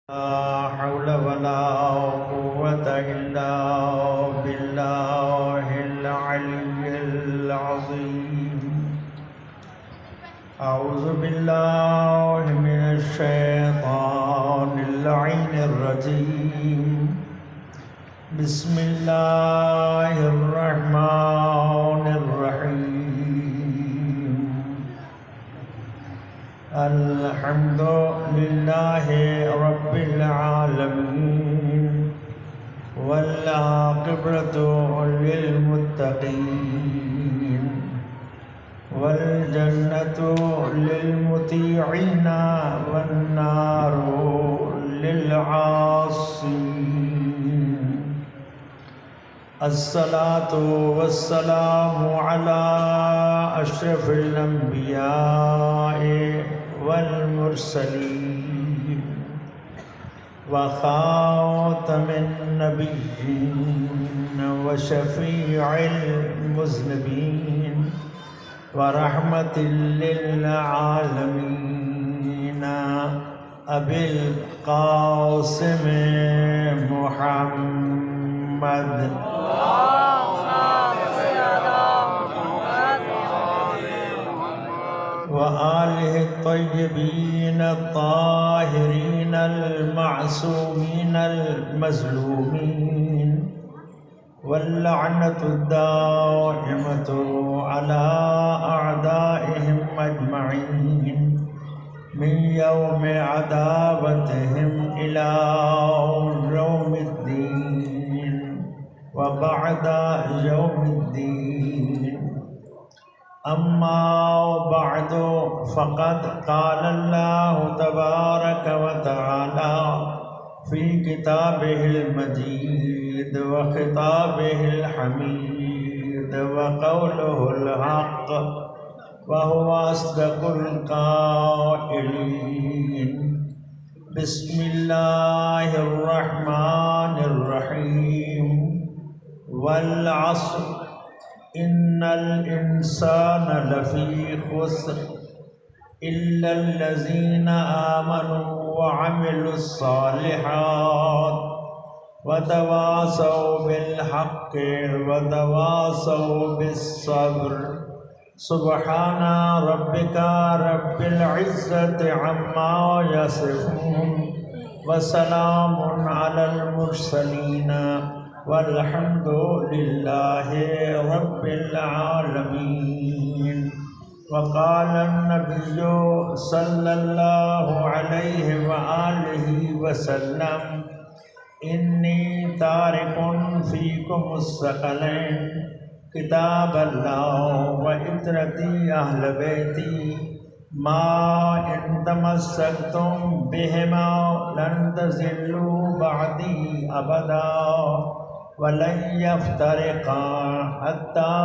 لا حول ولا قوة إلا بالله العلي العظيم. أعوذ بالله من الشيطان اللعين الرجيم. بسم الله الرحمن الرحيم. الحمد لله رب العالمين والعاقبة للمتقين والجنة للمطيعين والنار للعاصين. الصلاة والسلام على أشرف الأنبياء والمرسلين وخاتم النبيين وشفيع المذنبين ورحمة للعالمين أبي القاسم محمد وآله الطيبين الطاهرين المعصومين المظلومين واللعنة الدائمة على أعدائهم أجمعين من يوم عداوتهم إلى يوم الدين وبعد يوم الدين. أما بعد فقد قال الله تبارك وتعالى في كتابه المجيد وخطابه الحميد وقوله الحق وهو أصدق القائلين. بسم الله الرحمن الرحيم. والعصر إن الإنسان لفي خسر إلا الذين آمنوا وعملوا الصالحات وتواصوا بالحق وتواصوا بالصبر. سبحان ربك رب العزة عما يصفون وسلام على المرسلين والحمد لله رب العالمين. وقال النبي صلى الله عليه وآله وسلم إني تارك فيكم الثقلين كتاب الله وإترتي أهل بيتي ما إن تمسكتم بهما لن تزلوا بعدي أبدا ولن يفترقا حتى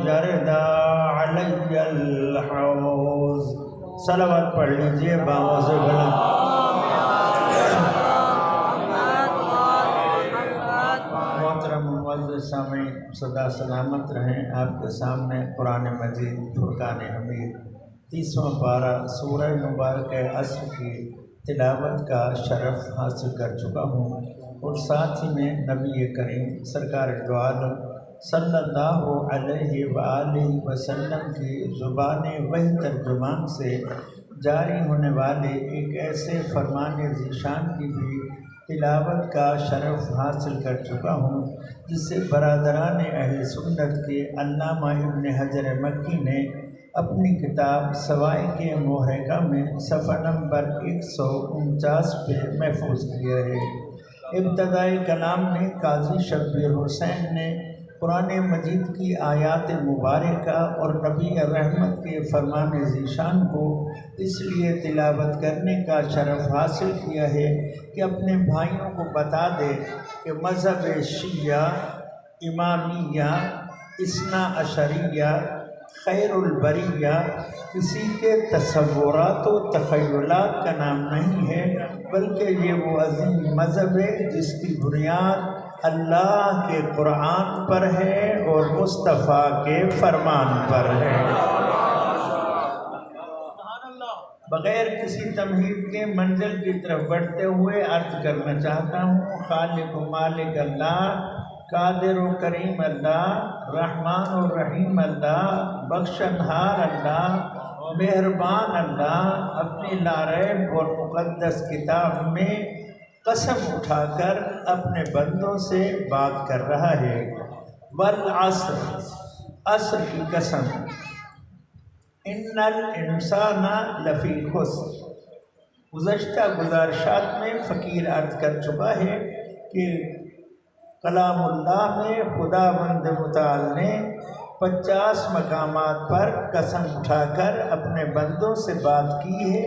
يرد علي الحوض. صلوات پڑھ لیجئے باوزِ بلند. محترم معزز سامعین، سدا سلامت رہیں. آپ کے سامنے قرآن مجید فرقان حمید 30واں پارہ سورہ مبارکہ عصر کی تلاوت کا شرف حاصل کر چکا ہوں، اور ساتھ ہی میں نبی کریم سرکار دو عالم صلی اللہ علیہ وآلہ وسلم کی زبان وحی ترجمان سے جاری ہونے والے ایک ایسے فرمان ذیشان کی بھی تلاوت کا شرف حاصل کر چکا ہوں جسے برادران اہل سنت کے علامہ ابن حجر مکی نے اپنی کتاب سوائق محرقہ میں صفحہ نمبر 149 پہ محفوظ کیا ہے. ابتدائی کلام میں قاضی شبیر حسین نے قرآن مجید کی آیات مبارکہ اور نبی رحمت کے فرمان ذیشان کو اس لیے تلاوت کرنے کا شرف حاصل کیا ہے کہ اپنے بھائیوں کو بتا دے کہ مذہب شیعہ، امامیہ، اثنا عشریہ، خیر البریہ کسی کے تصورات و تخیلات کا نام نہیں ہے، بلکہ یہ وہ عظیم مذہب ہے جس کی بنیاد اللہ کے قرآن پر ہے اور مصطفیٰ کے فرمان پر ہے. بغیر کسی تمہید کے منزل کی طرف بڑھتے ہوئے عرض کرنا چاہتا ہوں، خالق و مالک اللہ، قادر و کریم اللہ، رحمان و رحیم اللہ، بخشنہار اللہ، مہربان اللہ، اپنی لاریب اور مقدس کتاب میں قسم اٹھا کر اپنے بندوں سے بات کر رہا ہے۔ والعصر، عصر کی قسم، ان الانسان لفی خسر۔ گزشتہ گزارشات میں فقیر عرض کر چکا ہے کہ کلام اللہ میں خداوند متعال نے 50 مقامات پر قسم اٹھا کر اپنے بندوں سے بات کی ہے۔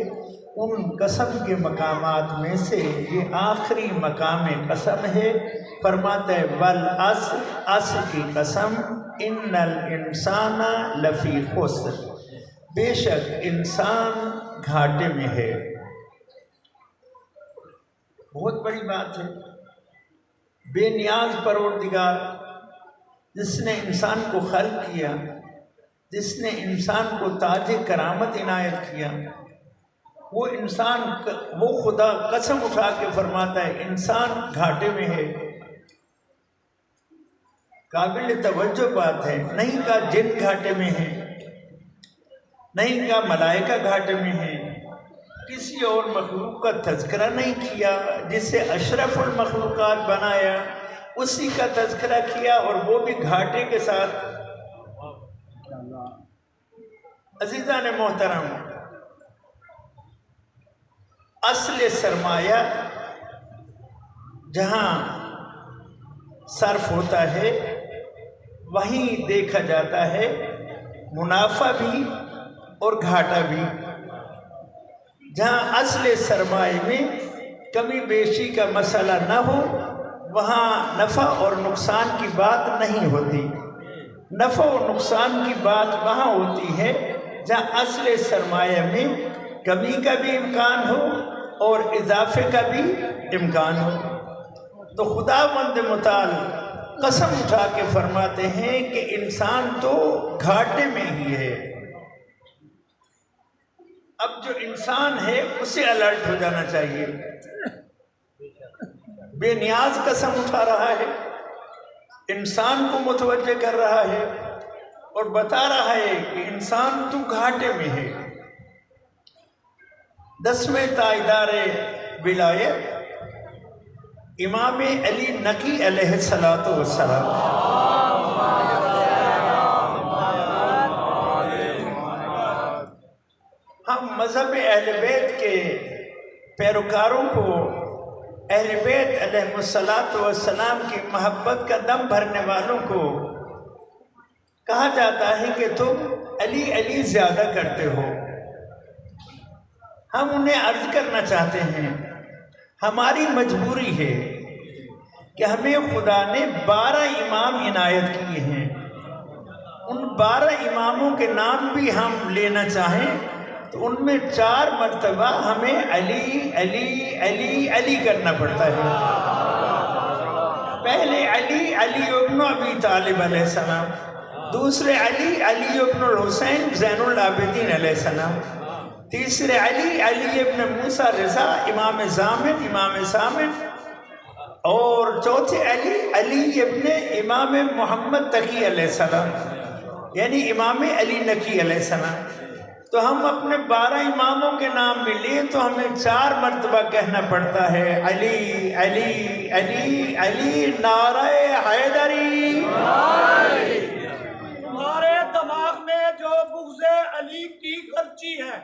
ان قسم کے مقامات میں سے یہ آخری مقام قسم ہے۔ فرماتا ہے والعصر، عصر کی قسم، ان الانسان لفی خسر، بے شک انسان گھاٹے میں ہے۔ بہت بڑی بات ہے۔ بے نیاز پروردگار جس نے انسان کو خلق کیا، جس نے انسان کو تاج کرامت عنایت کیا، وہ خدا قسم اٹھا کے فرماتا ہے انسان گھاٹے میں ہے۔ قابل توجہ بات ہے، نہیں کہا جن گھاٹے میں ہے، نہیں کہا ملائکہ گھاٹے میں ہے، کسی اور مخلوق کا تذکرہ نہیں کیا، جسے اشرف المخلوقات بنایا اسی کا تذکرہ کیا، اور وہ بھی گھاٹے کے ساتھ۔ عزیزان محترم، اصل سرمایہ جہاں صرف ہوتا ہے وہیں دیکھا جاتا ہے منافع بھی اور گھاٹا بھی۔ جہاں اصل سرمایہ میں کمی بیشی کا مسئلہ نہ ہو وہاں نفع اور نقصان کی بات نہیں ہوتی۔ نفع اور نقصان کی بات وہاں ہوتی ہے جہاں اصل سرمایہ میں کمی کا بھی امکان ہو اور اضافے کا بھی امکان ہو۔ تو خداوند متعال قسم اٹھا کے فرماتے ہیں کہ انسان تو گھاٹے میں ہی ہے۔ اب جو انسان ہے اسے الرٹ ہو جانا چاہیے۔ بے نیاز قسم اٹھا رہا ہے، انسان کو متوجہ کر رہا ہے اور بتا رہا ہے کہ انسان تو گھاٹے میں ہے۔ 10ویں تاجدار ولایت امام علی نقی علیہ السلام، ہم مذہب اہل بیت کے پیروکاروں کو اہل بیت علیہ السلام کی محبت کا دم بھرنے والوں کو کہا جاتا ہے کہ تم علی علی زیادہ کرتے ہو۔ ہم انہیں عرض کرنا چاہتے ہیں، ہماری مجبوری ہے کہ ہمیں خدا نے 12 امام عنایت کیے ہیں۔ ان 12 اماموں کے نام بھی ہم لینا چاہیں تو ان میں 4 مرتبہ ہمیں علی علی علی علی کرنا پڑتا ہے۔ پہلے علی علی ابن ابی طالب علیہ السلام، دوسرے علی علی ابن الحسین زین العابدین علیہ السلام، تیسرے علی علی ابن موسیٰ رضا امام زامن امام سامن، اور چوتھے علی علی ابن امام محمد تقی علیہ السلام، یعنی امام علی نقی علیہ السلام۔ تو ہم اپنے 12 اماموں کے نام بھی لیے تو ہمیں 4 مرتبہ کہنا پڑتا ہے علی علی علی علی نعرہ حیدری۔ تمہارے دماغ میں جو بغض علی کی غرچی ہے،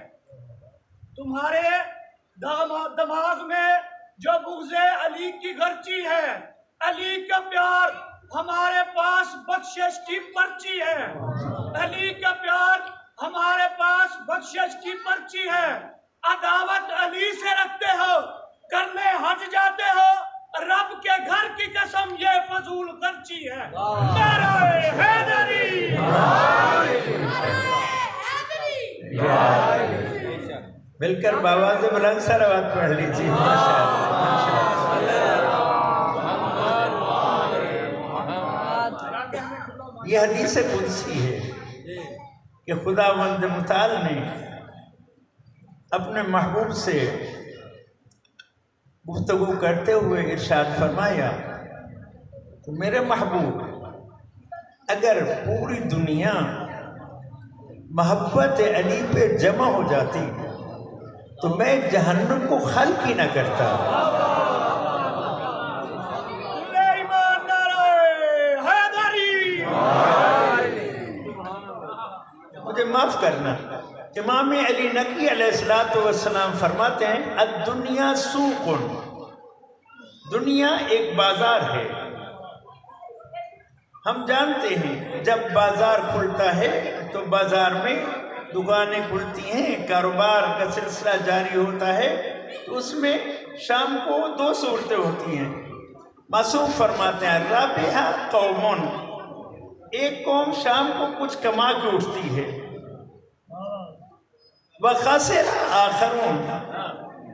تمہارے دماغ میں جو بغض علی کی غرچی ہے، علی کا پیار ہمارے پاس بخشش کی پرچی ہے، علی کا پیار ہمارے پاس بخشش کی پرچی ہے۔ عداوت علی سے رکھتے ہو، کرنے حج جاتے ہو، رب کے گھر کی قسم یہ فضول خرچی ہے۔ نعرہ حیدری، مل کر بآواز بلند صلوات پڑھ لیجیے۔ یہ حدیث قدسی ہے کہ خداوند متعال نے اپنے محبوب سے گفتگو کرتے ہوئے ارشاد فرمایا تو میرے محبوب اگر پوری دنیا محبت علی پہ جمع ہو جاتی تو میں جہنم کو خلق ہی نہ کرتا۔ مجھے معاف کرنا، امام علی نقی علیہ السلام فرماتے ہیں الدنیا سوق، دنیا ایک بازار ہے۔ ہم جانتے ہیں جب بازار کھلتا ہے تو بازار میں دکانیں کھلتی ہیں، کاروبار کا سلسلہ جاری ہوتا ہے، تو اس میں شام کو 2 صورتیں ہوتی ہیں۔ معصوم فرماتے ہیں رابحہ قومون، ایک قوم شام کو کچھ کما کے اٹھتی ہے، وخاسر آخرون،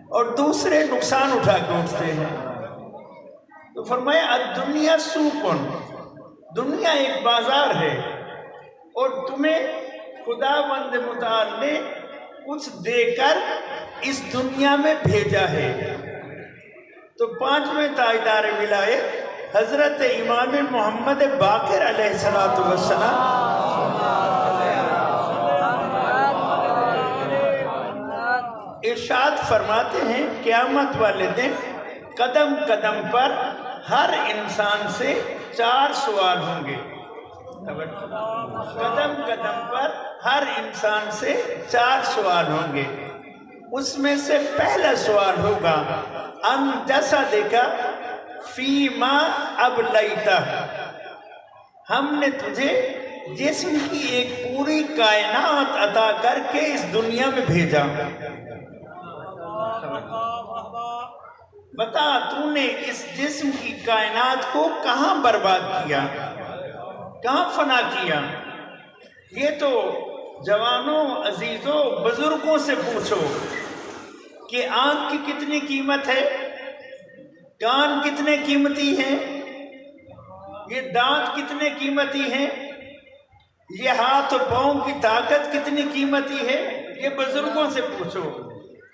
اور دوسرے نقصان اٹھا کے اٹھتے ہیں۔ تو فرمایا الدنیا سوقن، دنیا ایک بازار ہے اور تمہیں خداوند متعال نے کچھ دے کر اس دنیا میں بھیجا ہے۔ تو 5ویں تاجدار ولایت حضرت امام محمد باقر علیہ السلام ارشاد فرماتے ہیں قیامت والے دن قدم قدم پر ہر انسان سے 4 سوال ہوں گے۔ قدم قدم پر ہر انسان سے 4 سوال ہوں گے۔ اس میں سے پہلا سوال ہوگا ان جسدک فیما ابلیتہ، ہم نے تجھے جسم کی ایک پوری کائنات عطا کر کے اس دنیا میں بھیجا، بتا تو نے اس جسم کی کائنات کو کہاں برباد کیا، کہاں فنا کیا؟ یہ تو جوانوں، عزیزوں، بزرگوں سے پوچھو کہ آنکھ کی کتنی قیمت ہے، کان کتنے قیمتی ہیں، یہ دانت کتنے قیمتی ہیں، یہ ہاتھ و پاؤں کی طاقت کتنی قیمتی ہے، یہ بزرگوں سے پوچھو۔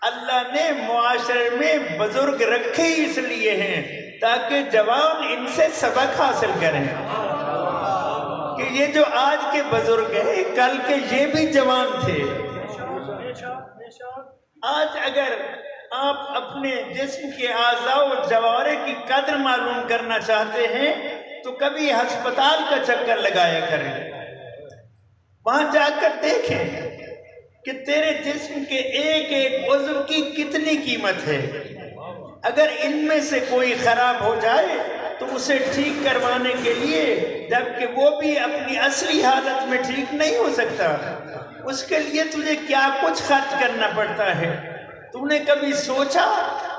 اللہ نے معاشرے میں بزرگ رکھے اس لیے ہیں تاکہ جوان ان سے سبق حاصل کریں کہ یہ جو آج کے بزرگ ہیں کل کے یہ بھی جوان تھے۔ آج اگر آپ اپنے جسم کے اعضاء و جوارح کی قدر معلوم کرنا چاہتے ہیں تو کبھی ہسپتال کا چکر لگایا کریں، وہاں جا کر دیکھیں کہ تیرے جسم کے ایک ایک عضو کی کتنی قیمت ہے۔ اگر ان میں سے کوئی خراب ہو جائے تو اسے ٹھیک کروانے کے لیے، جبکہ وہ بھی اپنی اصلی حالت میں ٹھیک نہیں ہو سکتا، اس کے لیے تجھے کیا کچھ خرچ کرنا پڑتا ہے۔ تو نے کبھی سوچا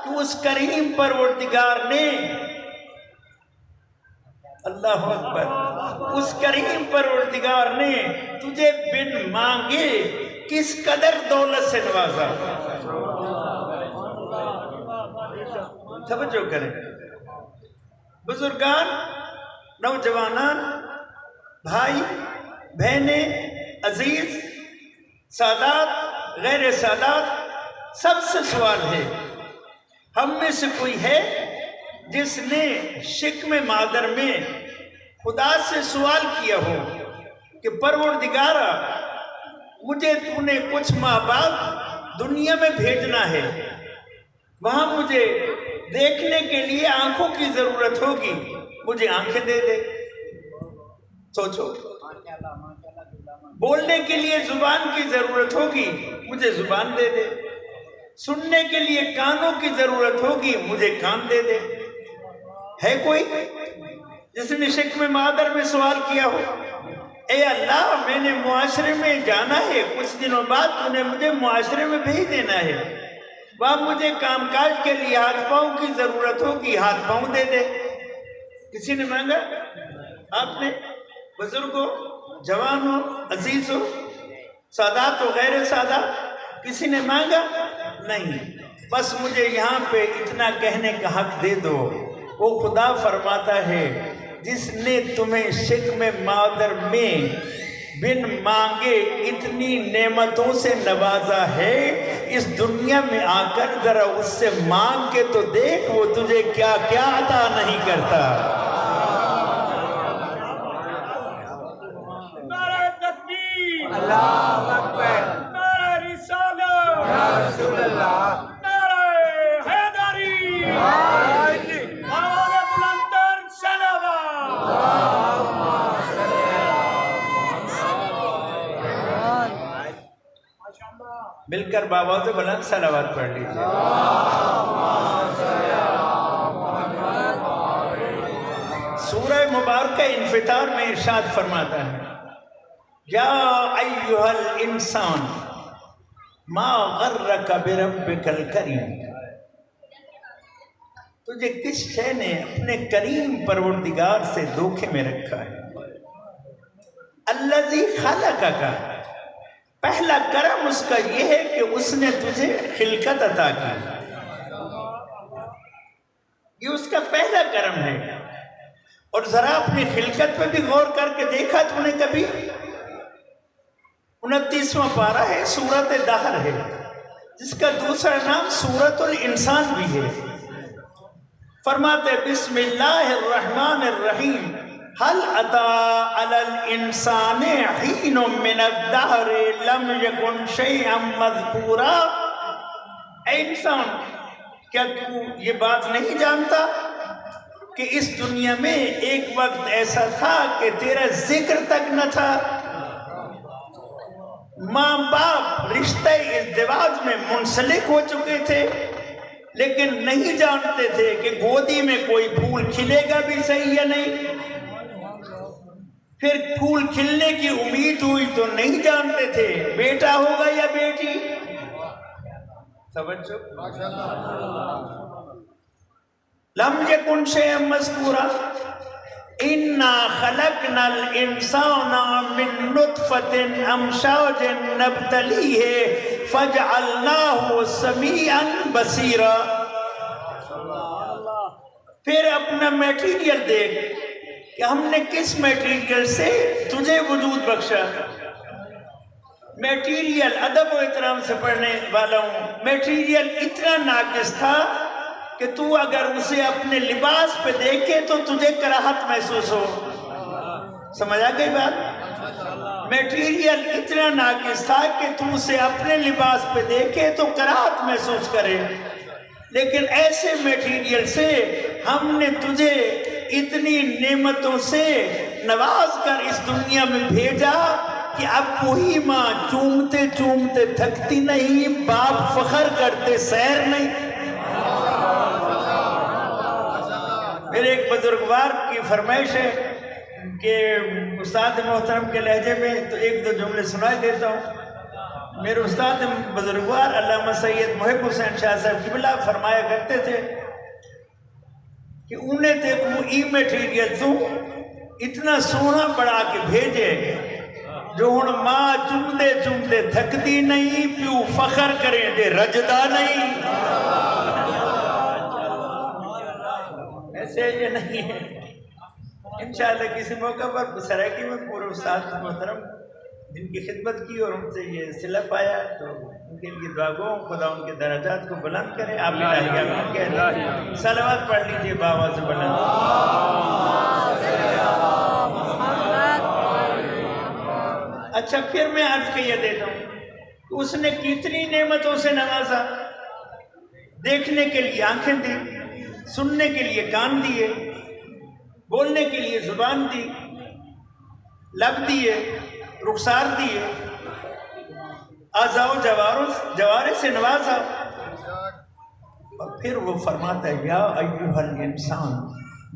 کہ اس کریم پروردگار نے، اللہ اکبر، اس کریم پروردگار نے تجھے بن مانگے کس قدر دولت سے نوازا؟ توجہ کریں بزرگان، نوجوانان، بھائی بہنیں، عزیز، سادات، غیر سادات، سب سے سوال ہے۔ ہم میں سے کوئی ہے جس نے شکم مادر میں خدا سے سوال کیا ہو کہ پروردگارا مجھے تو نے کچھ ماہ بعد دنیا میں بھیجنا ہے، وہاں مجھے دیکھنے کے لیے آنکھوں کی ضرورت ہوگی، مجھے آنکھیں دے دے۔ سوچو، بولنے کے لیے زبان کی ضرورت ہوگی، مجھے زبان دے دے۔ سننے کے لیے کانوں کی ضرورت ہوگی، مجھے کان دے دے۔ ہے کوئی جس نے شکم مادر میں سوال کیا ہو اے اللہ میں نے معاشرے میں جانا ہے، کچھ دنوں بعد تو نے مجھے معاشرے میں بھیج دینا ہے، وہاں مجھے کام کاج کے لیے ہاتھ پاؤں کی ضرورت ہوگی، ہاتھ پاؤں دے دے۔ کسی نے مانگا؟ آپ نے؟ بزرگوں، جوانوں، عزیزوں، سادات و غیر سادات، کسی نے مانگا؟ نہیں۔ بس مجھے یہاں پہ اتنا کہنے کا حق دے دو، وہ خدا فرماتا ہے جس نے تمہیں شکم مادر میں بن مانگے اتنی نعمتوں سے نوازا ہے اس دنیا میں آ کر ذرا اس سے مانگ کے تو دیکھ وہ تجھے کیا کیا عطا نہیں کرتا۔ نعرہ تکبیر، اللہ اکبر، نعرہ رسالت، یا رسول اللہ، نعرہ حیدری، آواز بلندتر صلوات۔ مل کر بابا سے بلند صلوات پڑھ لیجیے۔ سورہ مبارکہ انفطار میں ارشاد فرماتا ہے یا ایھا الانسان ما غرک بربک الکریم، تجھے کس شے نے اپنے کریم پروردگار سے دھوکے میں رکھا ہے؟ الذی خلقک، پہلا کرم اس کا یہ ہے کہ اس نے تجھے خلقت عطا کی، یہ اس کا پہلا کرم ہے۔ اور ذرا اپنی خلقت پہ بھی غور کر کے دیکھا تو نے کبھی؟ 29واں پارہ ہے، سورۃ دہر ہے، جس کا دوسرا نام سورۃ الانسان بھی ہے۔ فرماتے بسم اللہ الرحمن الرحیم هل أتى على الإنسان حين من الدهر لم يكن شيئا مذكورا، اے انسان کیا تو یہ بات نہیں جانتا کہ اس دنیا میں ایک وقت ایسا تھا کہ تیرا ذکر تک نہ تھا؟ ماں باپ رشتہ ازدواج میں منسلک ہو چکے تھے لیکن نہیں جانتے تھے کہ گودی میں کوئی پھول کھلے گا بھی صحیح یا نہیں، پھر پھول کھلنے کی امید ہوئی تو نہیں جانتے تھے بیٹا ہوگا یا بیٹی۔ توجہ، لم یکن شیئا مذکورا انا خلقنا الانسان من نطفۃ امشاج نبتلیہ فجعلناہ سمیعا بصیرا۔ پھر اپنا میٹیریل دیکھ کہ ہم نے کس میٹیریل سے تجھے وجود بخشا۔ میٹیریل ادب و احترام سے پڑھنے والا ہوں، میٹیریل اتنا ناقص تھا کہ تو اگر اسے اپنے لباس پہ دیکھے تو تجھے کراہت محسوس ہو۔ سمجھ آ گئی بات؟ میٹیریل اتنا ناقص تھا کہ تو اسے اپنے لباس پہ دیکھے تو کراہت محسوس کرے، لیکن ایسے میٹیریل سے ہم نے تجھے اتنی نعمتوں سے نواز کر اس دنیا میں بھیجا کہ اب وہی ماں چومتے چومتے تھکتی نہیں، باپ فخر کرتے سیر نہیں۔ میرے ایک بزرگوار کی فرمائش ہے کہ استاد محترم کے لہجے میں تو ایک دو جملے سنائی دیتا ہوں۔ میرے استاد بزرگوار علامہ سید محب حسین شاہ صاحب قبلہ فرمایا کرتے تھے کہ انہیں تے کو ای میٹیریل تو اتنا سونا بڑھا کے بھیجے جو ہن ماں چمدے چمدے تھکتی نہیں، پیو فخر کریں دے رجدہ نہیں۔ ایسے یہ نہیں ہے۔ انشاءاللہ کسی موقع پر سرائکی میں پورے استاد محترم جن کی خدمت کی اور ان سے یہ صلہ پایا تو ان کے لیے دعا گو، خدا ان کے درجات کو بلند کرے۔ آپ الہی آمین کہہ دیں، صلوات پڑھ لیجئے بابا سے بلند۔ اچھا پھر میں عرض کیا دیتا ہوں کہ اس نے کتنی نعمتوں سے نوازا، دیکھنے کے لیے آنکھیں دی، سننے کے لیے کان دیے، بولنے کے لیے زبان دی، لب دیے، رخسار دیے، اعضاء و جوارح سے نوازا۔ اور پھر وہ فرماتا ہے یا ایھا الانسان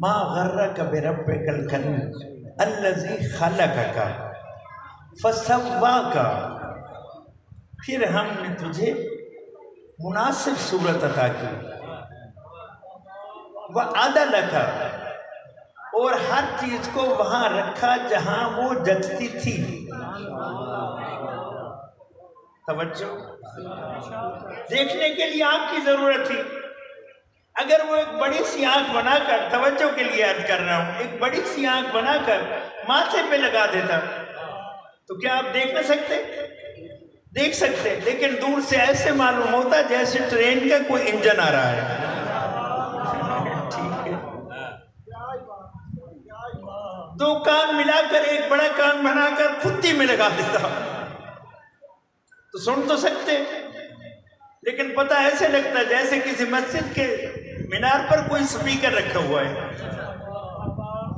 ما غرک بربک الکریم الذی خلقک فسواک، پھر ہم نے تجھے مناسب صورت عطا کی، وعدلک، اور ہر چیز کو وہاں رکھا جہاں وہ جچتی تھی۔ توجہ، دیکھنے کے لیے آنکھ کی ضرورت تھی، اگر وہ ایک بڑی سی آنکھ بنا کر، توجہ کے لیے یاد کر رہا ہوں، ایک بڑی سی آنکھ بنا کر ماتھے پہ لگا دیتا تو کیا آپ دیکھ نہ سکتے؟ دیکھ سکتے ہیں، لیکن دور سے ایسے معلوم ہوتا ہے جیسے ٹرین کا کوئی انجن آ رہا ہے۔ ٹھیک ہے، دو کان ملا کر ایک بڑا کان بنا کر کھتی میں لگا دیتا تو سن تو سکتے، لیکن پتہ ایسے لگتا ہے جیسے کسی مسجد کے مینار پر کوئی سپیکر رکھا ہوا ہے۔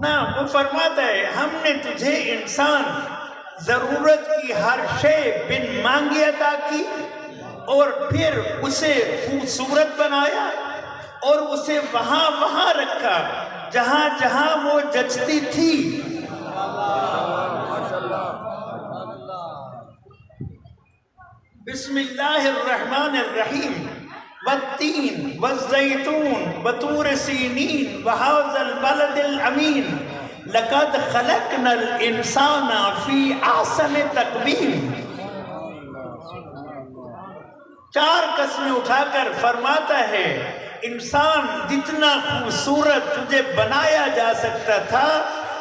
نا وہ فرماتا ہے ہم نے تجھے انسان ضرورت کی ہر شے بن مانگے عطا کی، اور پھر اسے خوبصورت بنایا اور اسے وہاں وہاں رکھا جہاں جہاں وہ جچتی تھی۔ بسم اللہ الرحمن الرحیم، والتین والزیتون وطور سینین وہذا البلد الامین لقد خلقنا الانسان فی احسن تقویم۔ چار قسمیں اٹھا کر فرماتا ہے انسان جتنا خوبصورت تجھے بنایا جا سکتا تھا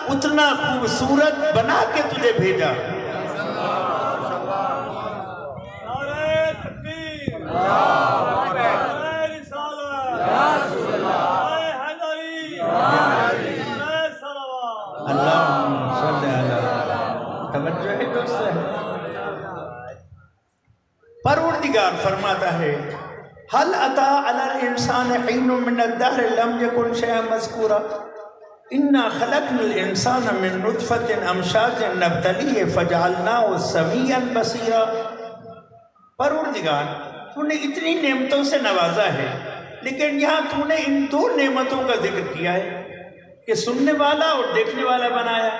اتنا خوبصورت بنا کے تجھے بھیجا۔ پروردگار فرماتا ہے حل اتا علی الانسان حین من الدہر لم یکن شیئا مذکورا انا خلقنا الانسان من نطفۃ امشاج نبتلیہ فجعلناہ سمیعا بصیرا۔ پروردگار تو نے اتنی نعمتوں سے نوازا ہے، لیکن یہاں تو نے ان دو نعمتوں کا ذکر کیا ہے کہ سننے والا اور دیکھنے والا بنایا۔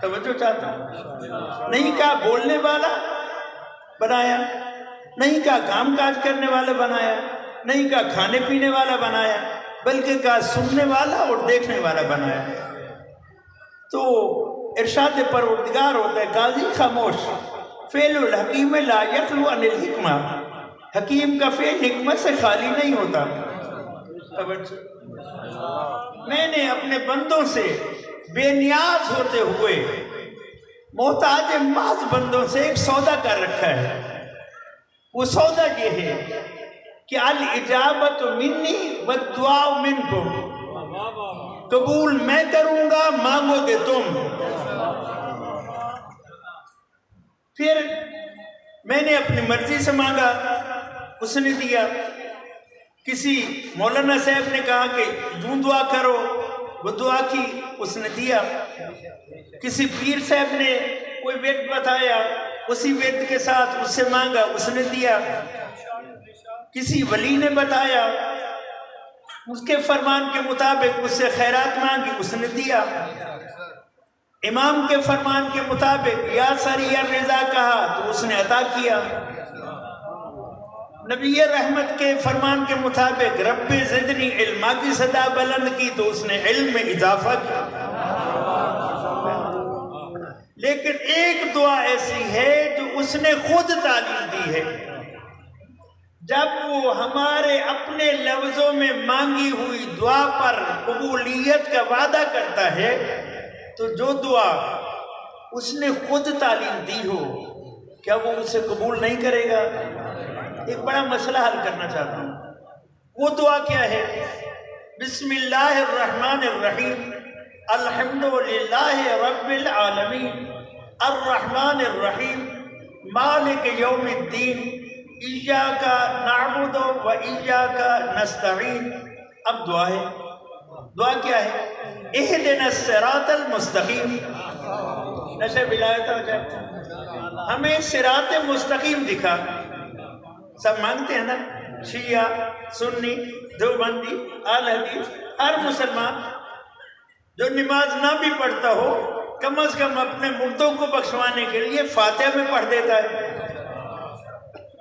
توجہ چاہتا ہوں، نہیں کہا بولنے والا بنایا، نہیں کہا کام کاج کرنے والا بنایا، نہیں کہا کھانے پینے والا بنایا، بلکہ کہا سننے والا اور دیکھنے والا بنایا۔ تو ارشاد پروردگار ہوتا ہے قاضی خاموش، فعل الحکیم لا یخلو عن الحکمہ، حکیم کا فعل حکمت سے خالی نہیں ہوتا۔ میں نے اپنے بندوں سے بے نیاز ہوتے ہوئے محتاج محض بندوں سے ایک سودا کر رکھا ہے۔ وہ سودا یہ ہے کہ الاجابت منی والدعاء منکم، قبول میں کروں گا، مانگو گے تم۔ پھر میں نے اپنی مرضی سے مانگا، اس نے دیا۔ کسی مولانا صاحب نے کہا کہ یوں دعا کرو، وہ دعا کی، اس نے دیا۔ کسی پیر صاحب نے کوئی ورد بتایا، اسی ورد کے ساتھ اس سے مانگا، اس نے دیا۔ کسی ولی نے بتایا، اس کے فرمان کے مطابق اس سے خیرات مانگی، اس نے دیا۔ امام کے فرمان کے مطابق یا سری الرضا کہا تو اس نے عطا کیا۔ نبی رحمت کے فرمان کے مطابق رب زدنی علما کی صدا بلند کی تو اس نے علم میں اضافہ کیا۔ لیکن ایک دعا ایسی ہے جو اس نے خود تعلیم دی ہے، جب وہ ہمارے اپنے لفظوں میں مانگی ہوئی دعا پر قبولیت کا وعدہ کرتا ہے، تو جو دعا اس نے خود تعلیم دی ہو کیا وہ اسے قبول نہیں کرے گا؟ ایک بڑا مسئلہ حل کرنا چاہتا ہوں۔ وہ دعا کیا ہے؟ بسم اللہ الرحمن الرحیم، الحمدللہ رب العالمین، الرحمن الرحیم، مالک یوم الدین، ایاک نعبد و ایاک نستعین۔ اب دعا ہے، دعا کیا ہے؟ اہدنا الصراط المستقیم۔ نشہ ولایت ہو جائے، ہمیں صراط مستقیم دکھا۔ سب مانگتے ہیں نا، شیعہ، سنی، دیوبندی، اہل حدیث، ہر مسلمان جو نماز نہ بھی پڑھتا ہو کم از کم اپنے مردوں کو بخشوانے کے لیے فاتحہ میں پڑھ دیتا ہے۔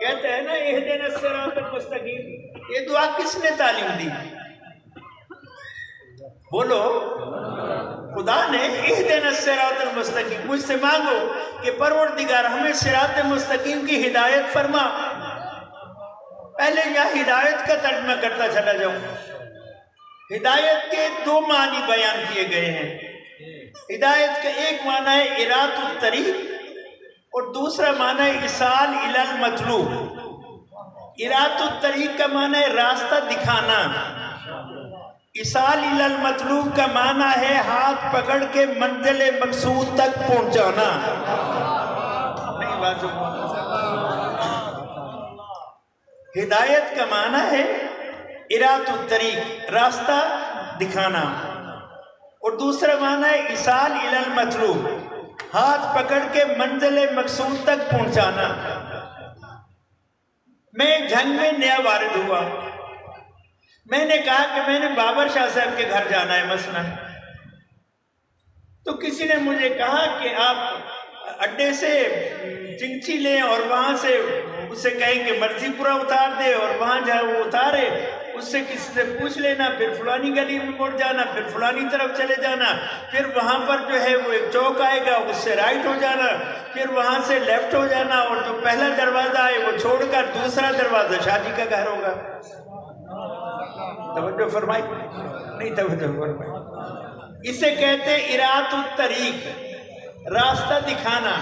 کہتا ہے نا اہدنا الصراط المستقیم۔ یہ دعا کس نے تعلیم دی؟ بولو، خدا نے اہدنا الصراط المستقیم۔ مجھ سے مانگو کہ پروردگار ہمیں صراط مستقیم کی ہدایت فرما۔ پہلے یہاں ہدایت کا ترجمہ کرتا چلا جاؤں۔ ہدایت کے دو معنی بیان کیے گئے ہیں۔ ہدایت کا ایک معنی ہے ارات الطریق، اور دوسرا معنی ہے اصال الی المطلوب. ارات الطریق کا معنی ہے راستہ دکھانا. اصال الی المطلوب کا معنی ہے ہاتھ پکڑ کے منزل مقصود تک پہنچانا. نہیں بات. ہدایت کا معنی ہے ارات الطریق راستہ دکھانا. اور دوسرا معنی ہے اصال الی المطلوب ہاتھ پکڑ کے منزل مقصود تک پہنچانا. میں جنگ میں نیا وارد ہوا. میں نے کہا کہ میں نے بابر شاہ صاحب کے گھر جانا ہے مثلا. تو کسی نے مجھے کہا کہ آپ اڈے سے چنچی لیں اور وہاں سے اسے کہیں کہ مرضی پورا اتار دے اور وہاں جہاں وہ اتارے اس سے کسی سے پوچھ لینا, پھر فلانی گلی میں مڑ جانا, پھر فلانی طرف چلے جانا, پھر وہاں پر جو ہے وہ ایک چوک آئے گا اس سے رائٹ ہو جانا, پھر وہاں سے لیفٹ ہو جانا, اور جو پہلا دروازہ ہے وہ چھوڑ کر دوسرا دروازہ شادی کا گھر ہوگا. توجہ فرمائی نہیں توجہ فرمائی. اسے کہتے ارات الطریق راستہ دکھانا.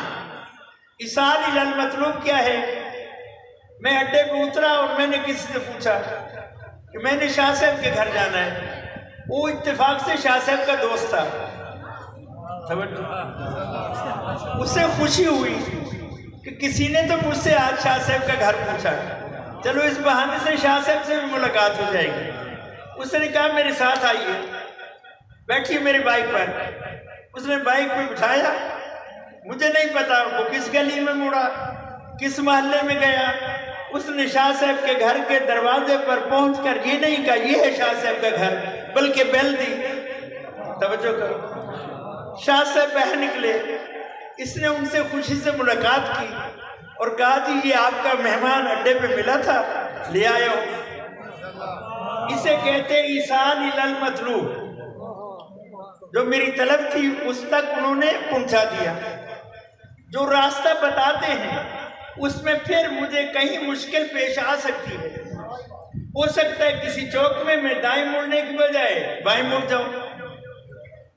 اصال الی المطلوب کیا ہے؟ میں اڈے پہ اترا اور میں نے کسی سے پوچھا کہ میں نے شاہ صاحب کے گھر جانا ہے. وہ اتفاق سے شاہ صاحب کا دوست تھا. اسے خوشی ہوئی کہ کسی نے تو مجھ سے آج شاہ صاحب کا گھر پوچھا, چلو اس بہانے سے شاہ صاحب سے بھی ملاقات ہو جائے گی. اس نے کہا میرے ساتھ آئیے, بیٹھیے میری بائک پر. اس نے بائک پہ بٹھایا. مجھے نہیں پتا وہ کس گلی میں مڑا, کس محلے میں گیا. اس نے شاہ صاحب کے گھر کے دروازے پر پہنچ کر یہ نہیں کہا یہ ہے شاہ صاحب کا گھر, بلکہ بیل دی. توجہ کرو. شاہ صاحب باہر نکلے. اس نے ان سے خوشی سے ملاقات کی اور کہا جی یہ آپ کا مہمان اڈے پہ ملا تھا, لے آیا ہوں. اسے کہتے ایصال الی المطلوب. جو میری طلب تھی اس تک انہوں نے پہنچا دیا. جو راستہ بتاتے ہیں اس میں پھر مجھے کہیں مشکل پیش آ سکتی ہے. ہو سکتا ہے کسی چوک میں دائیں مڑنے کی بجائے بائیں مڑ جاؤں.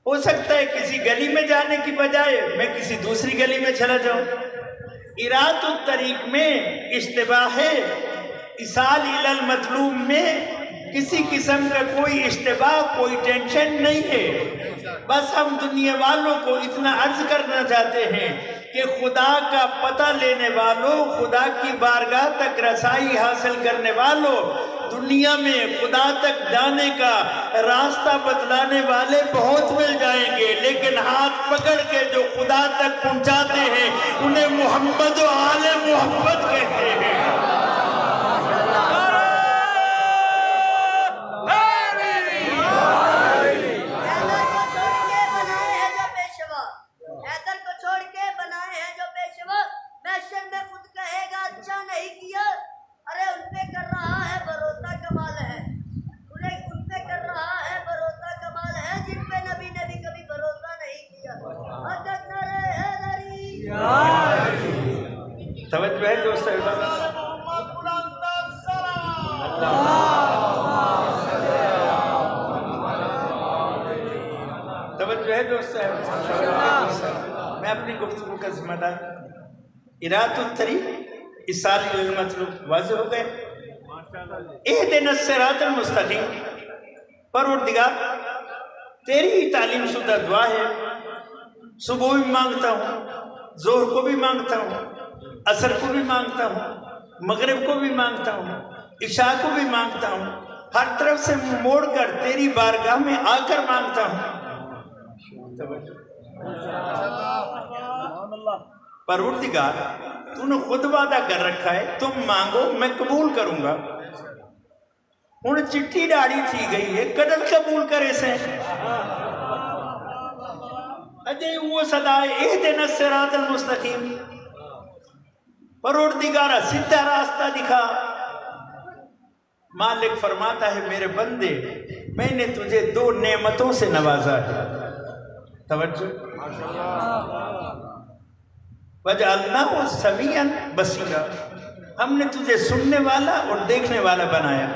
ہو سکتا ہے کسی گلی میں جانے کی بجائے میں کسی دوسری گلی میں چلا جاؤں. ارات الطریق میں اشتباہ ہے. اصال الی المطلوب میں کسی قسم کا کوئی اشتباہ, کوئی ٹینشن نہیں ہے. بس ہم دنیا والوں کو اتنا عرض کرنا چاہتے ہیں کہ خدا کا پتہ لینے والوں, خدا کی بارگاہ تک رسائی حاصل کرنے والوں, دنیا میں خدا تک جانے کا راستہ بتلانے والے بہت مل جائیں گے, لیکن ہاتھ پکڑ کے جو خدا تک پہنچاتے ہیں انہیں محمد و آل محمد کہتے ہیں. توجہ ہے دوست توجہ ہے دوست. میں اپنی گفتگو کا ذمہ دار. ارات الطریق اصال الی المطلوب واضح ہو گئے. اہدنا الصراط المستقیم. پروردگار تیری ہی تعلیم شدہ دعا ہے. صبح بھی مانگتا ہوں, ظہر کو بھی مانگتا ہوں, عصر کو بھی مانگتا ہوں, مغرب کو بھی مانگتا ہوں, عشاء کو بھی مانگتا ہوں. ہر طرف سے موڑ کر تیری بارگاہ میں آ کر مانگتا ہوں. پروردگار تو نے خود وعدہ کر رکھا ہے تم مانگو میں قبول کروں گا. ہن چٹھی ڈاڑی تھی گئی ہے, کدل قبول کرے سے اجے وہ صدا اہدنا الصراط المستقیم. پروردگارہ سیدھا راستہ دکھا. مالک فرماتا ہے میرے بندے میں نے تجھے 2 نعمتوں سے نوازا ہے. توجہ. وَجَعَلْنَاهُ سَمِيعًا بَصِيرًا. ہم نے تجھے سننے والا اور دیکھنے والا بنایا.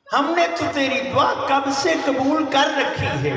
ہم نے تو تیری دعا کب سے قبول کر رکھی ہے.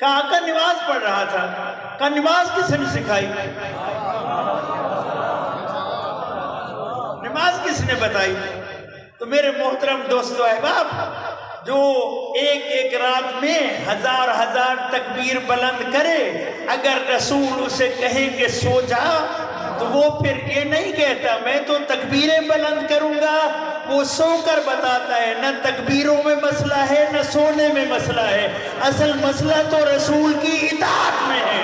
کہا آقا نماز پڑھ رہا تھا. کہا نماز کس نے سکھائی؟ نماز کس نے بتائی؟ تو میرے محترم دوستو احباب، جو ایک ایک رات میں ہزار ہزار تکبیر بلند کرے، اگر رسول اسے کہیں کہ سو جا تو وہ پھر یہ نہیں کہتا میں تو تکبیریں بلند کروں گا، وہ سو کر بتاتا ہے نہ تکبیروں میں مسئلہ ہے نہ سونے میں مسئلہ ہے، اصل مسئلہ تو رسول کی اطاعت میں ہے.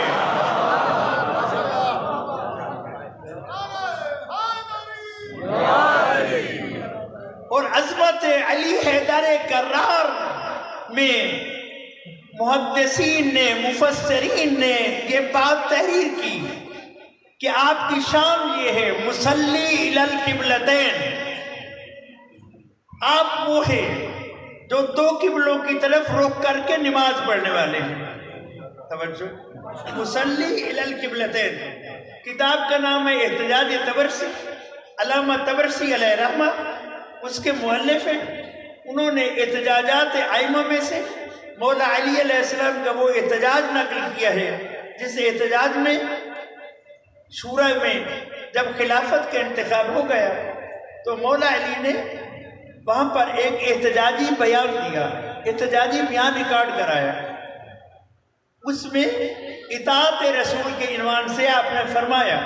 اور عظمت علی حیدر کرار میں محدثین نے، مفسرین نے یہ بات تحریر کی کہ آپ کی شان یہ ہے مصلی الی القبلتین، آپ وہ ہیں جو دو قبلوں کی طرف رخ کر کے نماز پڑھنے والے ہیں. توجہ، مصلی الی القبلتین. کتاب کا نام ہے احتجاج تبرسی، علامہ تبرسی علیہ رحمہ اس کے مؤلف ہیں. انہوں نے احتجاجات ائمہ میں سے مولا علی علیہ السلام کا وہ احتجاج نقل کیا ہے جس احتجاج میں شورا میں جب خلافت کا انتخاب ہو گیا تو مولا علی نے وہاں پر ایک احتجاجی بیان دیا، احتجاجی بیان ریکارڈ کرایا. اس میں اطاعت رسول کے عنوان سے آپ نے فرمایا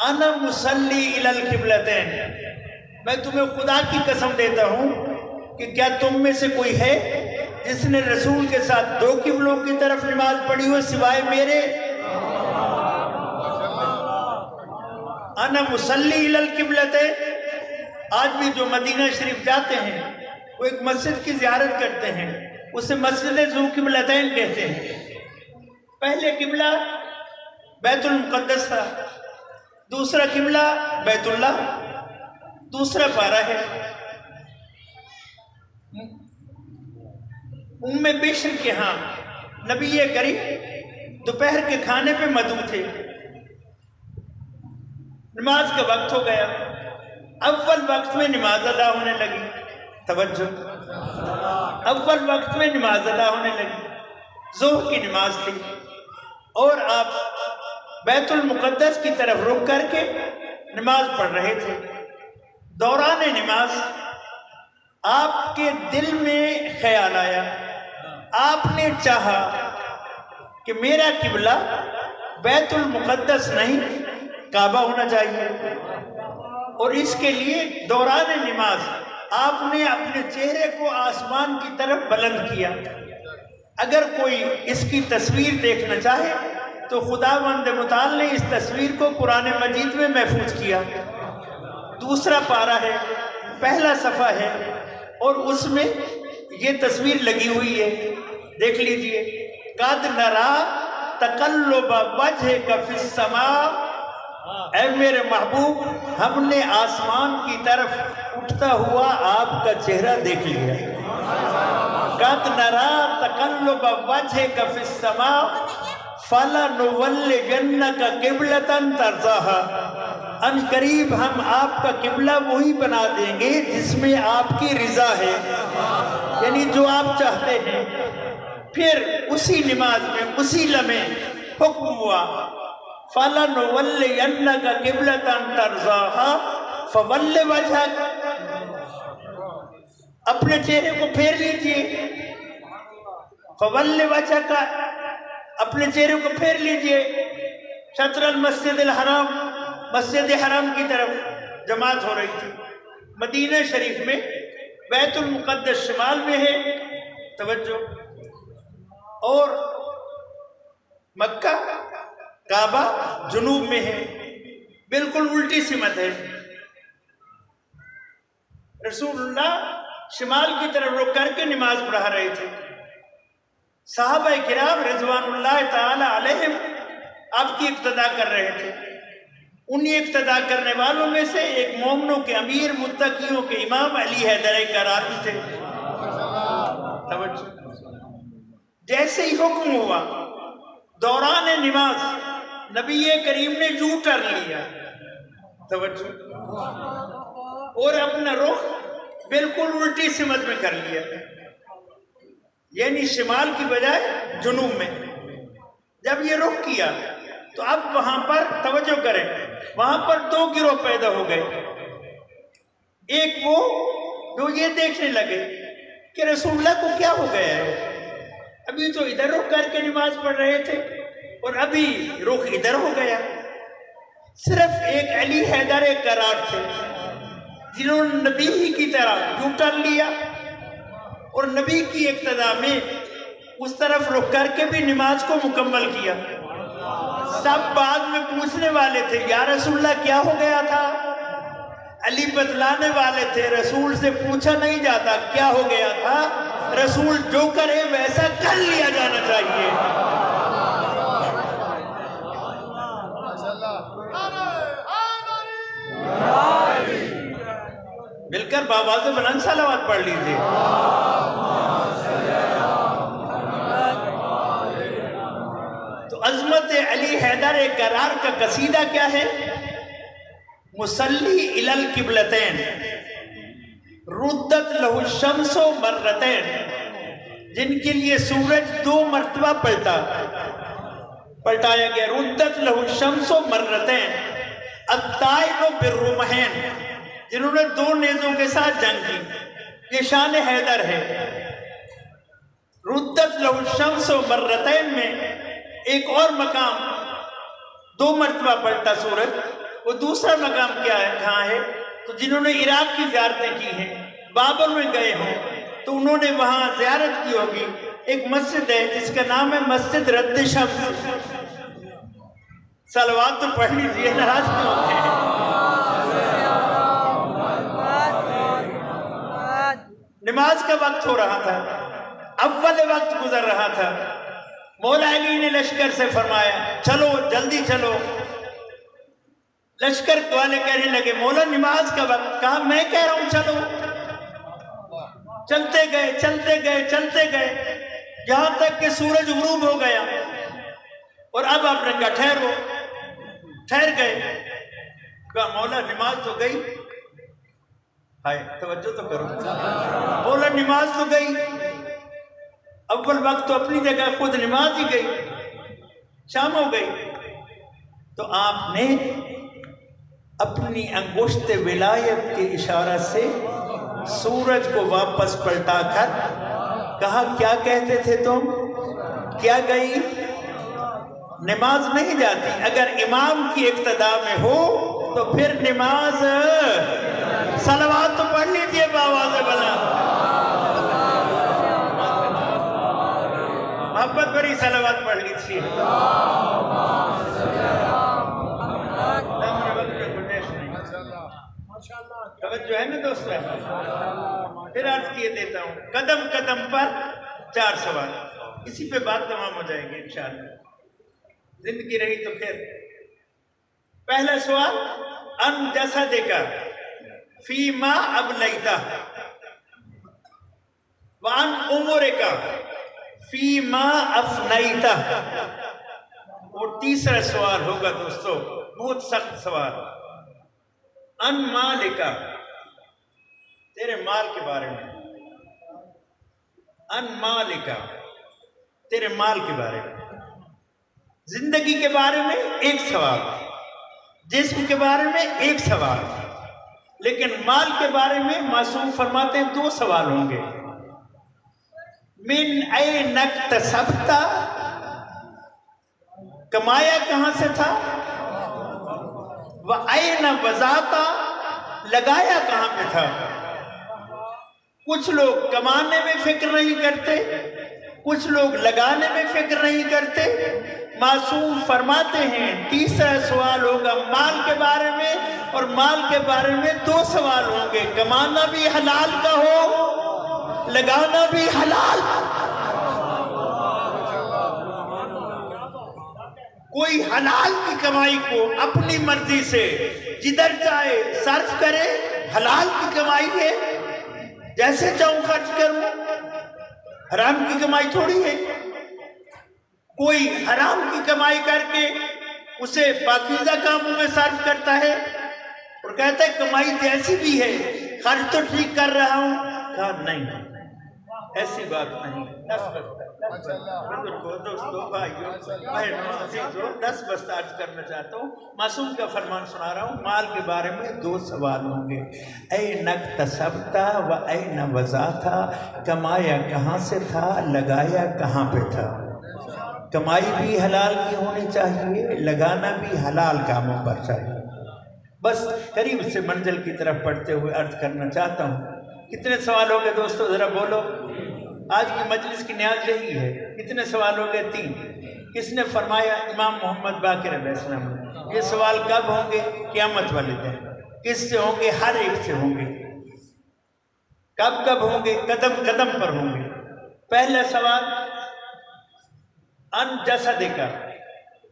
انا مصلی الی القبلتین، میں تمہیں خدا کی قسم دیتا ہوں کہ کیا تم میں سے کوئی ہے جس نے رسول کے ساتھ دو قبلوں کی طرف نماز پڑھی ہو سوائے میرے؟ انا مصلی الی القبلتین. آج بھی جو مدینہ شریف جاتے ہیں وہ ایک مسجد کی زیارت کرتے ہیں، اسے مسجد ذو قبلتین کہتے ہیں. پہلے قبلہ بیت المقدس تھا، دوسرا قبلہ بیت اللہ، دوسرا پارہ ہے. ام بشر کے ہاں نبی کریم دوپہر کے کھانے پہ مدعو تھے. نماز کا وقت ہو گیا، اول وقت میں نماز ادا ہونے لگی. توجہ، اول وقت میں نماز ادا ہونے لگی. ظہر کی نماز تھی اور آپ بیت المقدس کی طرف رخ کر کے نماز پڑھ رہے تھے. دوران نماز آپ کے دل میں خیال آیا، آپ نے چاہا کہ میرا قبلہ بیت المقدس نہیں کعبہ ہونا چاہیے، اور اس کے لیے دوران نماز آپ نے اپنے چہرے کو آسمان کی طرف بلند کیا. اگر کوئی اس کی تصویر دیکھنا چاہے تو خداوند متعال نے اس تصویر کو قرآن مجید میں محفوظ کیا. دوسرا پارہ ہے، پہلا صفحہ ہے اور اس میں یہ تصویر لگی ہوئی ہے، دیکھ لیجئے. قد نرا تقلب وجہک فی السماء، اے میرے محبوب ہم نے آسمان کی طرف اٹھتا ہوا آپ کا چہرہ دیکھ لیا. قد نرا تقلب وجہک فی السماء فلنولینک قبلۃ ترضاها، ان قریب ہم آپ کا قبلہ وہی بنا دیں گے جس میں آپ کی رضا ہے، یعنی جو آپ چاہتے ہیں. پھر اسی نماز میں اسی لمحے حکم ہوا فَلَنُوَلِّيَنَّكَ قِبْلَةً تَرْضَاهَا فَوَلِّ وَجْهَكَ، اپنے چہرے کو پھیر لیجئے. فَوَلِّ وَجْهَكَ، اپنے چہرے کو پھیر لیجئے. شطر المسجد الحرام، مسجد حرام کی طرف جماعت ہو رہی تھی. مدینہ شریف میں بیت المقدس شمال میں ہے، توجہ، اور مکہ کعبہ جنوب میں ہے، بالکل الٹی سمت ہے. رسول اللہ شمال کی طرف رخ کر کے نماز پڑھا رہے تھے. صحابہ کرام رضوان اللہ تعالی علیہم آپ کی اقتداء کر رہے تھے. انہی اقتداء کرنے والوں میں سے ایک مومنوں کے امیر، متقیوں کے امام علی حیدر کراری تھے. توجہ، جیسے ہی حکم ہوا دوران نماز نبی کریم نے یو ٹرن لیا، توجہ، اور اپنا رخ بالکل الٹی سمت میں کر لیا. یعنی شمال کی بجائے جنوب میں. جب یہ رخ کیا تو اب وہاں پر توجہ کریں، وہاں پر دو گروہ پیدا ہو گئے. ایک وہ جو یہ دیکھنے لگے کہ رسول اللہ کو کیا ہو گیا ہے، ابھی تو ادھر رخ کر کے نماز پڑھ رہے تھے اور ابھی رخ ادھر ہو گیا. صرف ایک علی حیدر کرار تھے جنہوں نے نبی ہی کی طرح یوں ٹرن لیا اور نبی کی اقتداء میں اس طرف رخ کر کے بھی نماز کو مکمل کیا. سب بعد میں پوچھنے والے تھے یا رسول اللہ کیا ہو گیا تھا، علی بتلانے والے تھے رسول سے پوچھا نہیں جاتا کیا ہو گیا تھا، رسول جو کرے ویسا کر لیا جانا چاہیے. مل کر بآواز بلند صلوات پڑھ لیجیے. تو عظمت علی حیدر کرار کا قصیدہ کیا ہے؟ مصلی الی القبلتین ردت لہ الشمس مرتین، جن کے لیے سورج دو مرتبہ پلٹایا گیا. ردت لہ الشمس مرتین الطائر بالرمحین، جنہوں نے دو نیزوں کے ساتھ جنگ کی. یہ شان حیدر ہے. ردت لہ الشمس مرتین میں ایک اور مقام دو مرتبہ پلٹا سورج. وہ دوسرا مقام کیا ہے، کہاں ہے؟ تو جنہوں نے عراق کی زیارتیں کی ہیں، بابل میں گئے ہوں تو انہوں نے وہاں زیارت کی ہوگی. ایک مسجد ہے جس کا نام ہے مسجد رد شمس. صلوات تو پڑھ لیجیے، ناراض کیوں ہوتے ہیں؟ نماز کا وقت ہو رہا تھا، اول وقت گزر رہا تھا. مولا علی نے لشکر سے فرمایا چلو جلدی چلو. لشکر والے کہنے لگے مولا نماز کا وقت. کہا میں کہہ رہا ہوں چلو. چلتے گئے چلتے گئے چلتے گئے یہاں تک کہ سورج غروب ہو گیا. اور اب آپ نے کہا ٹھہرو. ٹھہر گئے. کہا مولا نماز تو گئی. ہائے توجہ تو کرو. مولا نماز تو گئی. اول وقت تو اپنی جگہ خود نماز ہی گئی. شام ہو گئی. تو آپ نے اپنی انگشت ولایت کے اشارہ سے سورج کو واپس پلٹا کر کہا کیا کہتے تھے تم؟ کیا گئی؟ نماز نہیں جاتی. اگر امام کی اقتداء میں ہو تو پھر نماز. صلوات تو پڑھ لیجیے بآواز بلند. محبت بری صلوات پڑھ لیجیے. توجہ ہے نا دوستو. پھر عرض کیے دیتا ہوں قدم قدم پر 4 سوال. اسی پہ بات تمام ہو جائے گی انشاءاللہ. زندگی رہی تو پھر. پہلا سوال ان جسدک فیما ابلیتہ وان عمرک فیما افنیتہ. اور تیسرا سوال ہوگا دوستو بہت سخت سوال. ان مالکا، تیرے مال کے بارے میں. ان مالکا، تیرے مال کے بارے میں. زندگی کے بارے میں ایک سوال، جسم کے بارے میں ایک سوال، لیکن مال کے بارے میں معصوم فرماتے ہیں 2 سوال ہوں گے. من این اکتسبت، کمایا کہاں سے تھا؟ وَأَيْنَ وَزَعْتَ، لگایا کہاں پہ تھا؟ کچھ لوگ کمانے میں فکر نہیں کرتے، کچھ لوگ لگانے میں فکر نہیں کرتے. معصوم فرماتے ہیں تیسرا سوال ہوگا مال کے بارے میں، اور مال کے بارے میں 2 سوال ہوں گے. کمانا بھی حلال کا ہو، لگانا بھی حلال. کوئی حلال کی کمائی کو اپنی مرضی سے جدھر چاہے صرف کرے، حلال کی کمائی ہے، جیسے چاہوں خرچ کروں. حرام کی کمائی تھوڑی ہے. کوئی حرام کی کمائی کر کے اسے پاکیزہ کاموں میں صرف کرتا ہے اور کہتا ہے کمائی جیسی بھی ہے خرچ تو ٹھیک کر رہا ہوں. کہا نہیں، ایسی بات نہیں. 10 بجے بزرگوں، دوستوں، بھائیوں، بہنوں، عزیزوں، 10 بجے عرض کرنا چاہتا ہوں. معصوم کا فرمان سنا رہا ہوں. مال کے بارے میں 2 سوال ہوں گے. این اکتسبت و این وضعت، کمایا کہاں سے تھا، لگایا کہاں پہ تھا. کمائی بھی حلال کی ہونی چاہیے، لگانا بھی حلال کاموں پر چاہیے. بس قریب سے منزل کی طرف بڑھتے ہوئے عرض کرنا چاہتا ہوں. کتنے سوال ہو گئے دوستو، ذرا بولو. آج کی مجلس کی نیاز یہی ہے. کتنے سوال ہو گئے؟ 3. کس نے فرمایا؟ امام محمد باقر علیہ السلام نے. یہ سوال کب ہوں گے؟ قیامت والے دن. کس سے ہوں گے؟ ہر ایک سے ہوں گے. کب کب ہوں گے؟ قدم قدم پر ہوں گے. پہلا سوال ان جسدک،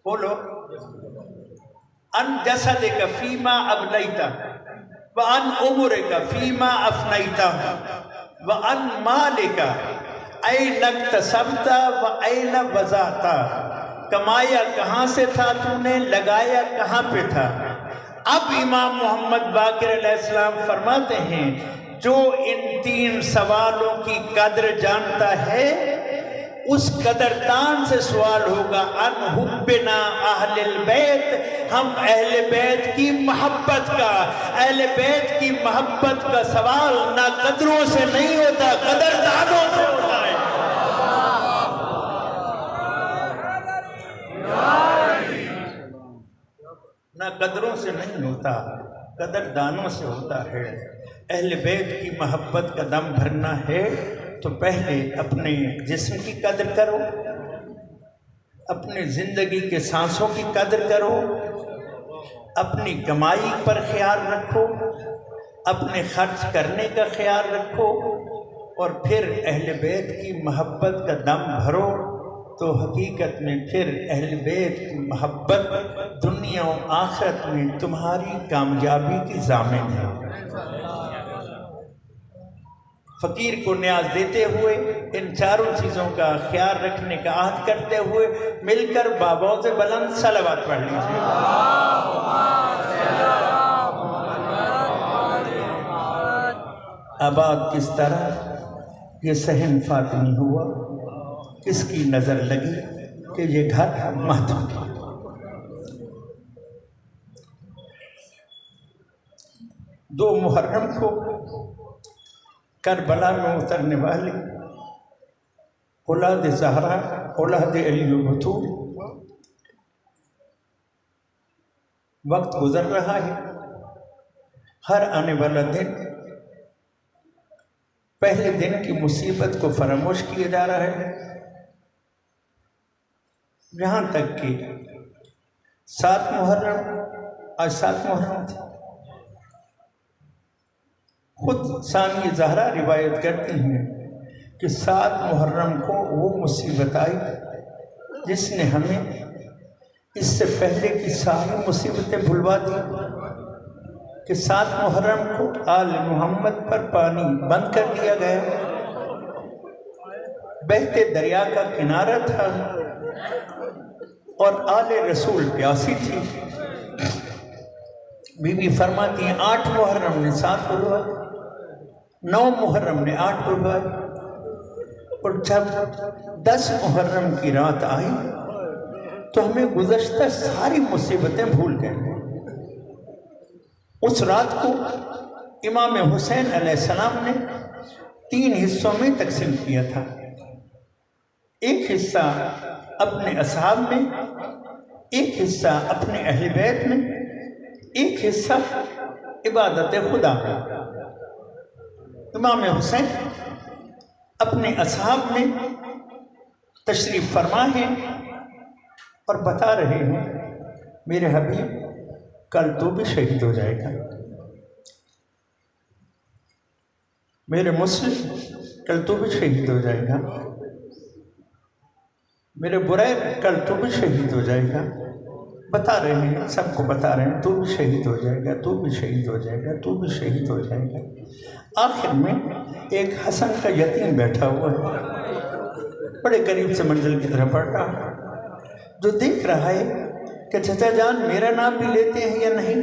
بولو. ان جسدک فیما ابلیت، وان عمرک فیما افنیت، وان مالک این اکتسبت و این وضعت. کمایا کہاں سے تھا تو نے، لگایا کہاں پہ تھا. اب امام محمد باقر علیہ السلام فرماتے ہیں جو ان 3 سوالوں کی قدر جانتا ہے اس قدردان سے سوال ہوگا ان حبنا اہل البیت، ہم اہل بیت کی محبت کا. اہل بیت کی محبت کا سوال نہ قدروں سے نہیں ہوتا، قدردانوں سے ہوتا ہے. نہ قدروں سے نہیں ہوتا، قدردانوں سے ہوتا ہے. اہل بیت کی محبت کا دم بھرنا ہے تو پہلے اپنے جسم کی قدر کرو، اپنی زندگی کے سانسوں کی قدر کرو، اپنی کمائی پر خیال رکھو، اپنے خرچ کرنے کا خیال رکھو، اور پھر اہل بیت کی محبت کا دم بھرو تو حقیقت میں پھر اہل بیت کی محبت دنیا و آخرت میں تمہاری کامیابی کی ضامن ہے. فقیر کو نیاز دیتے ہوئے ان 4 چیزوں کا خیال رکھنے کا عہد کرتے ہوئے مل کر بابوں سے بلند صلوات پڑھ لیجیے. آباد کس طرح یہ صحن فاطمی ہوا، کس کی نظر لگی کہ یہ گھر ماتم. 2 محرم کو کربلا میں اترنے والی اولاد زہرا، اولاد علی و بطول، وقت گزر رہا ہے. ہر آنے والا دن پہلے دن کی مصیبت کو فراموش کیا جا رہا ہے، یہاں تک کہ 7 محرم، آج 7 محرم تھی. خود ثانی زہرا روایت کرتی ہیں کہ 7 محرم کو وہ مصیبت آئی جس نے ہمیں اس سے پہلے کی ساری مصیبتیں بھلوا دی. کہ 7 محرم کو آل محمد پر پانی بند کر دیا گیا، بہتے دریا کا کنارہ تھا اور آل رسول پیاسی تھی. بی بی فرماتی ہیں 8 محرم نے 7 بلوائے، 9 محرم نے 8 بلوائے، اور جب 10 محرم کی رات آئی تو ہمیں گزشتہ ساری مصیبتیں بھول گئے. اس رات کو امام حسین علیہ السلام نے 3 حصوں میں تقسیم کیا تھا. ایک حصہ اپنے اصحاب میں، ایک حصہ اپنے اہل بیت میں، ایک حصہ عبادت خدا میں. امام حسین اپنے اصحاب میں تشریف فرما ہیں اور بتا رہے ہیں میرے حبیب کل تو بھی شہید ہو جائے گا، میرے مسلم کل تو بھی شہید ہو جائے گا، میرے بریر کل تو بھی شہید ہو جائے گا. بتا رہے ہیں، سب کو بتا رہے ہیں تو بھی شہید ہو جائے گا، تو بھی شہید ہو جائے گا، تو بھی شہید ہو جائے گا. آخر میں ایک حسن کا یتیم بیٹھا ہوا ہے، بڑے قریب سے منزل کی طرف بڑھ رہا، جو دیکھ رہا ہے کہ چچا جان میرا نام بھی لیتے ہیں یا نہیں.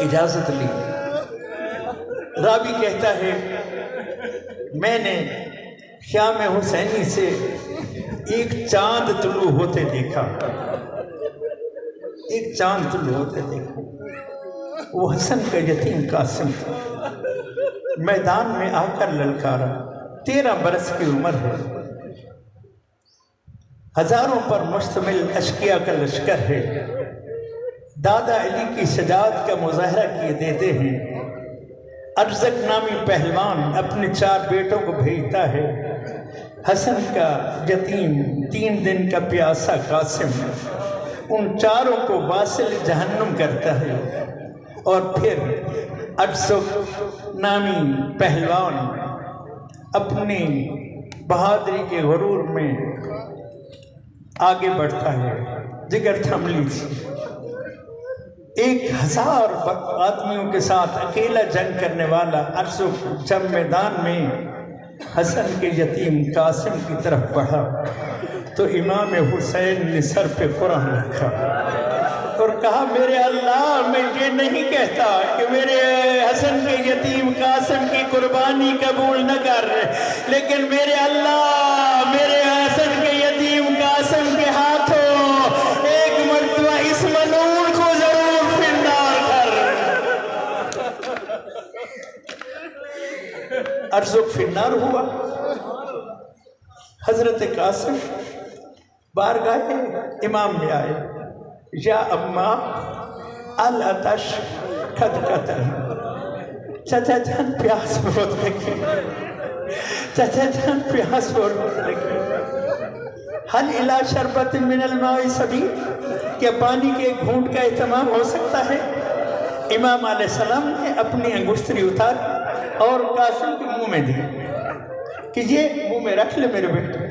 اجازت لی۔ راوی کہتا ہے میں نے شام حسینی سے ایک چاند طلوع ہوتے دیکھا، ایک چاند طلوع ہوتے دیکھا۔ وہ حسن کا یتیم قاسم تھا، میدان میں آ کر للکارا، 13 برس کی عمر ہے، ہزاروں پر مشتمل اشقیاء کا لشکر ہے، دادا علی کی شجاعت کا مظاہرہ کیے دیتے ہیں۔ ارزق نامی پہلوان اپنے 4 بیٹوں کو بھیجتا ہے، حسن کا یتیم 3 دن کا پیاسا قاسم ان 4 کو واصل جہنم کرتا ہے، اور پھر ارزق نامی پہلوان اپنی بہادری کے غرور میں آگے بڑھتا ہے، جگر تھم لیجیے۔ 1000 آدمیوں کے ساتھ اکیلا جنگ کرنے والا ارزق جب میدان میں حسن کے یتیم قاسم کی طرف بڑھا تو امام حسین نے سر پہ قرآن رکھا اور کہا میرے اللہ، میں یہ نہیں کہتا کہ میرے حسن کے یتیم قاسم کی قربانی قبول نہ کر، لیکن میرے اللہ، میرے حسن کے یتیم قاسم کے ہاتھوں ایک مرتبہ اس ملعون کو ضرور فنار کر۔ ارزق فنار ہوا۔ حضرت قاسم بارگاہ امام میں آئے، یا اما العطش قد قتل، چچا جان پیاس بہت لگی، چچا جان پیاس بہت لگی، حل الی شربت من الماء سبیل، کیا پانی کے ایک گھونٹ کا اہتمام ہو سکتا ہے؟ امام علیہ السلام نے اپنی انگشتری اتار اور قاسم کے منہ میں دی کہ یہ منہ میں رکھ لے میرے بیٹے۔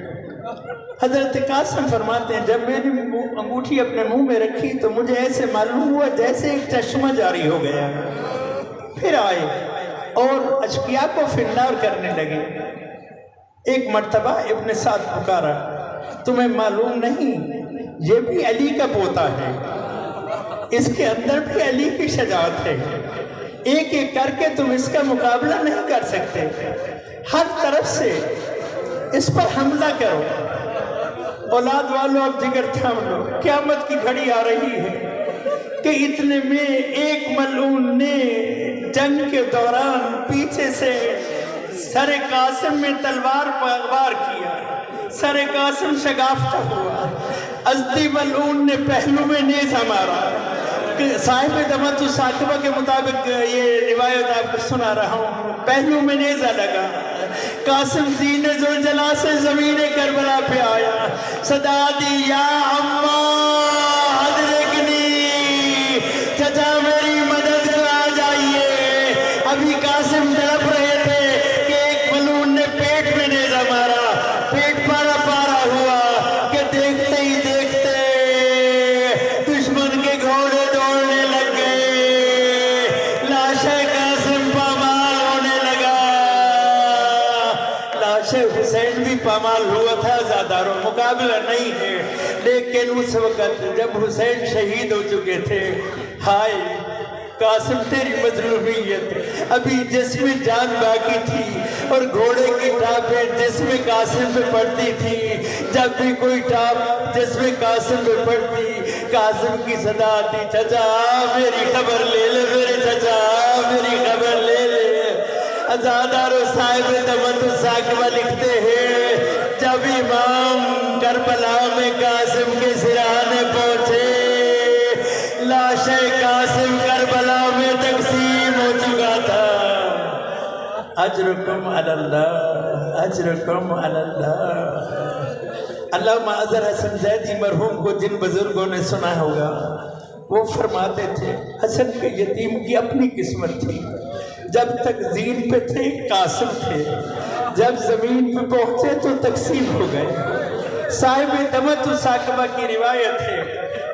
حضرت قاسم فرماتے ہیں جب میں نے انگوٹھی اپنے منہ میں رکھی تو مجھے ایسے معلوم ہوا جیسے ایک چشمہ جاری ہو گیا۔ پھر آئے اور اشقیاء کو فنار کرنے لگے۔ ایک مرتبہ ابن سعد پکارا، تمہیں معلوم نہیں یہ بھی علی کا پوتا ہے، اس کے اندر بھی علی کی شجاعت ہے، ایک ایک کر کے تم اس کا مقابلہ نہیں کر سکتے، ہر طرف سے اس پر حملہ کرو۔ اولاد والوں اب جگر تھام لو، قیامت کی گھڑی آ رہی ہے کہ اتنے میں ایک ملعون نے جنگ کے دوران پیچھے سے سر قاسم میں تلوار وار کیا، سر قاسم شگافتہ ہوا، ازدی ملعون نے پہلو میں نیزہ مارا۔ صاحب دمت الثاقبہ کے مطابق یہ روایت آپ کو سنا رہا ہوں، پہلو میں نیزہ لگا، قاسم زین ذوالجلال سے زمین کربلا پہ آیا، صدا دی یا اماں ادرکنی، چچا میری مدد کو آ جائیے۔ ابھی قاسم تڑپ رہے تھے کہ ایک ملعون نے پیٹ میں نیزہ مارا، پیٹ پارا پارا ہوا کہ دیکھتے ہی دیکھتے دشمن کے گھوڑے دوڑنے لگ گئے، لاش قاسم پامال ہونے لگا۔ لاش حسین بھی پامال ہوا تھا، زاداروں مقابلہ نہیں ہے، لیکن اس وقت جب حسین شہید ہو چکے تھے، ہائے قاسم تیری مظلومیت، ابھی جسم جان باقی تھی اور گھوڑے کی ٹاپیں جسم قاسم پہ پڑتی تھی، جب بھی کوئی ٹاپ جسم قاسم پہ پڑتی قاسم کی صدا آتی، چچا میری خبر لے لے، میرے چچا میری خبر لے لے۔ ازادار و صاحب دمت الثاقبہ لکھتے ہیں جب امام کربلا میں قاسم کے سرانے پہنچے، لاش قاسم کربلا میں تقسیم ہو چکا تھا۔ اجرکم علی اللہ، اجرکم علی اللہ۔ علامہ اظہر حسن زیدی مرحوم کو جن بزرگوں نے سنا ہوگا وہ فرماتے تھے حسن کے یتیم کی اپنی قسمت تھی، جب تک زین پہ تھے قاسم تھے، جب زمین پہ پہنچے تو تقسیم ہو گئے۔ صاحب دمت الثاقبہ کی روایت ہے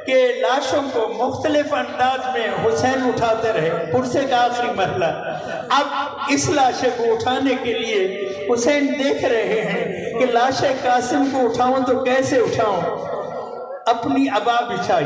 کہ لاشوں کو مختلف انداز میں حسین اٹھاتے رہے، پرسے کا آخری مرحلہ۔ اب اس لاشے کو اٹھانے کے لیے حسین دیکھ رہے ہیں کہ لاش قاسم کو اٹھاؤں تو کیسے اٹھاؤں، اپنی عبا بچھائی،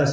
10